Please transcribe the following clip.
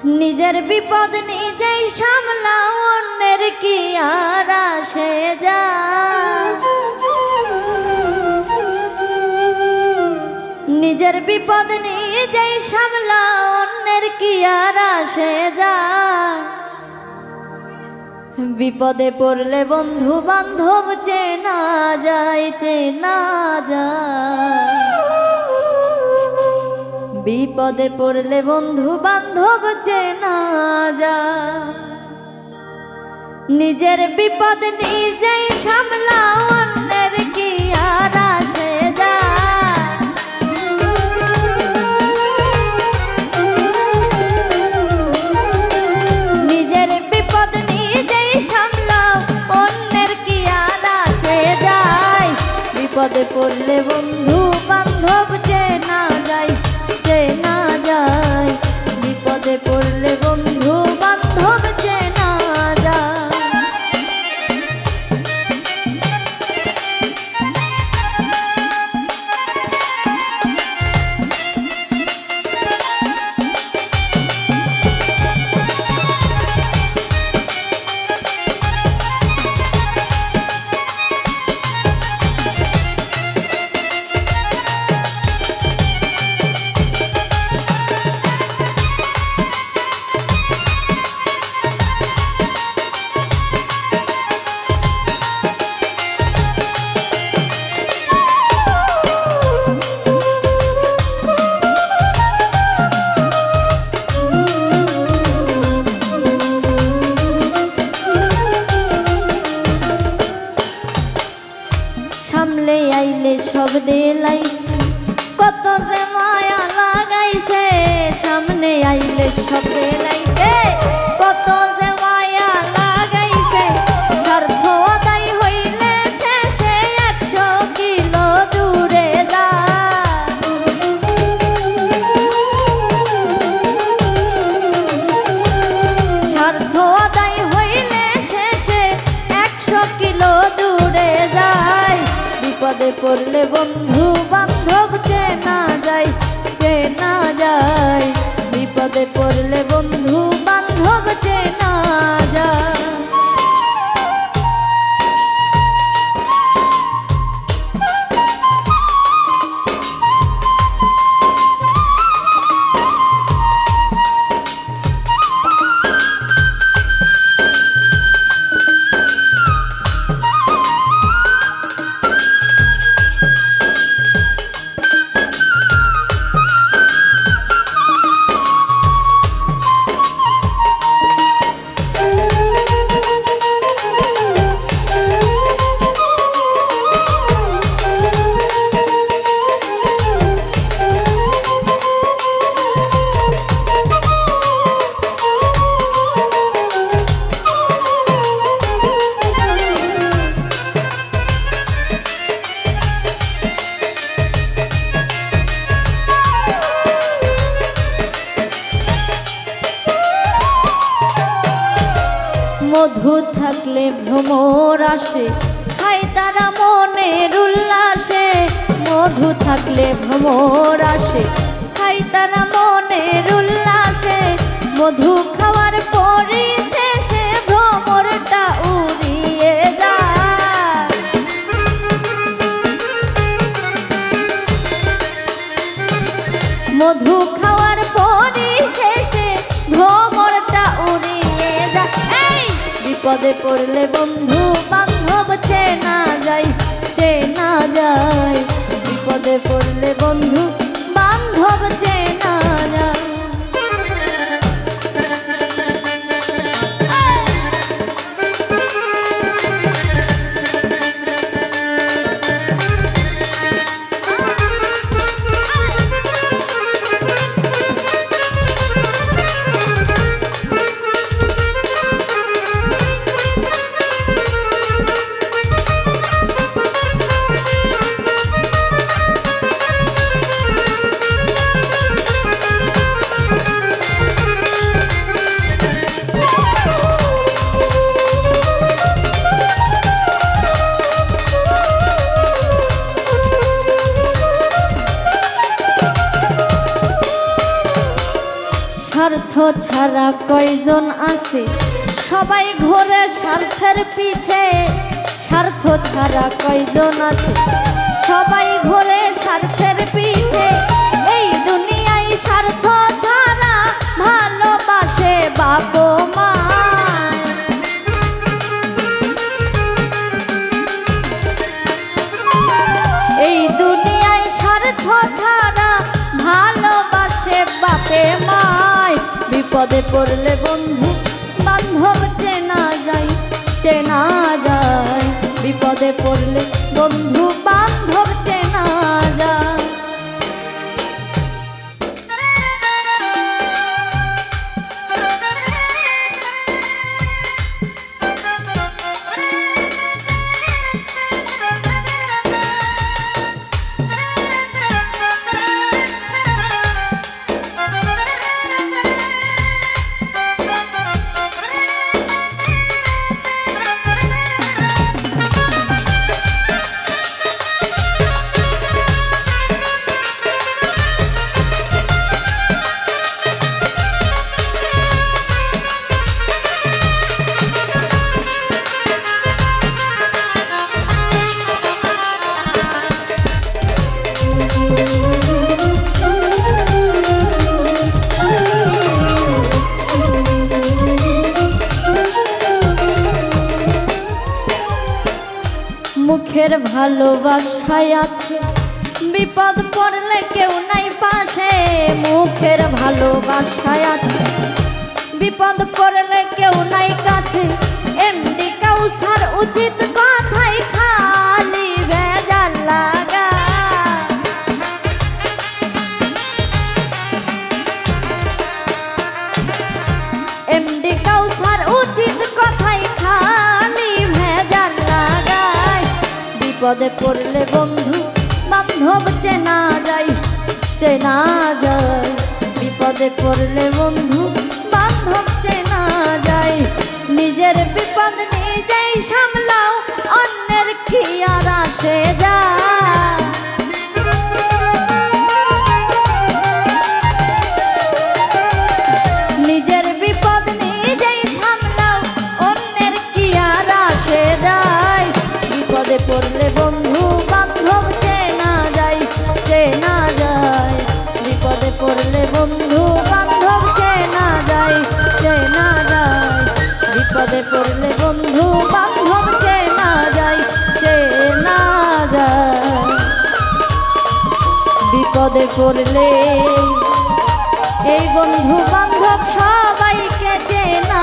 নিজের বিপদ নিজেই সামলাও, অন্যের কি আর আসে যায়। নিজের বিপদ নিজেই সামলাও, অন্যের কি আর আসে যায়। বিপদে পড়লে বন্ধু বান্ধব চেনা যায়, চেনা যায়। বিপদে পড়লে বন্ধু বান্ধব চেনা যায়। নিজের বিপদ নিজেই সামলাও, অন্যের কি আর আসে যায়। নিজের বিপদ নিজেই সামলাও, অন্যের কি আর আসে যায়। বিপদে পড়লে বন্ধু বান্ধব চেনা যায়, চেনা যায়। বিপদে পড়লে বন্ধু বান্ধব চেনা যায়। সামলে আইলে সব দেলাইছে, কত যে মায়া লাগাইছে। সামনে আইলে সব দেলাইছে, কত যে মায়া লাগাইছে। স্বার্থ আদায় হইলে শেষে 100 কিলো দূরে যায়। স্বার্থ আদায় হইলে শেষে 100 কিলো দূরে যায়। বিপদে পড়লে বন্ধু বান্ধব চেনা যায়, চেনা যায়। বিপদে পড়লে বন্ধু বান্ধব চেনা যায়। মধু থাকলে ভ্রমর আসে, খায় তারা মনের উল্লাসে। মধু থাকলে ভ্রমর আসে, খায় তারা মনের উল্লাসে। মধু খাওয়ার পরে শেষে ভ্রমরটা উড়িয়ে যায়। মধু খাওয়ার পরে শেষে ভ্রমরটা উড়িয়ে যায়। বিপদে পড়লে বন্ধু বান্ধব চেনা যায়, চেনা যায়। বিপদে পড়লে বন্ধু বান্ধব চেনা যায়। স্বার্থ ছাড়া কয়জন আছে, সবাই ঘোরে স্বার্থের পিছে। স্বার্থ ছাড়া কয়জন আছে, সবাই ঘোরে স্বার্থের পিছে। এই দুনিয়ায় স্বার্থ ছাড়া ভালোবাসে বাপ মা। এই দুনিয়ায় স্বার্থ ছাড়া ভালোবাসে বাপে মায়। বিপদে পড়লে বন্ধু বান্ধব চেনা যায়, চেনা যায়। বিপদে পড়লে বন্ধু বান্ধব চেনা যায়। মুখের ভালোবাসায় আছে, বিপদ পড়লে কেউ নাই পাশে। মুখের ভালোবাসায় আছে, বিপদ পড়লে কেউ নাই কাছে। এমডি কাউসার উচিত কথাই খালি ভেজাল লাগা। এমডি কাউসার উচিত কথাই খালি ভেজাল লাগায়। বিপদে পড়লে বন্ধু বান্ধব চেনা যায়, চেনা যায়। বিপদে পড়লে বন্ধু বান্ধব চেনা যায়। নিজের বিপদ নিজেই সামলাও, অন্যের কি আর আসে যায়। নিজের বিপদ নিজেই সামলাও, অন্যের কি আর আসে যায়। বিপদে পড়লে বন্ধু বান্ধব চেনা যায়, চেনা যায়। বিপদে পড়লে বন্ধু বান্ধব চেনা যায়, চেনা যায়। বিপদে পড়লে বন্ধু বান্ধব চেনা যায়, চেনা যায়। বিপদে পড়লে এই বন্ধু বান্ধব সবাইকে চেনা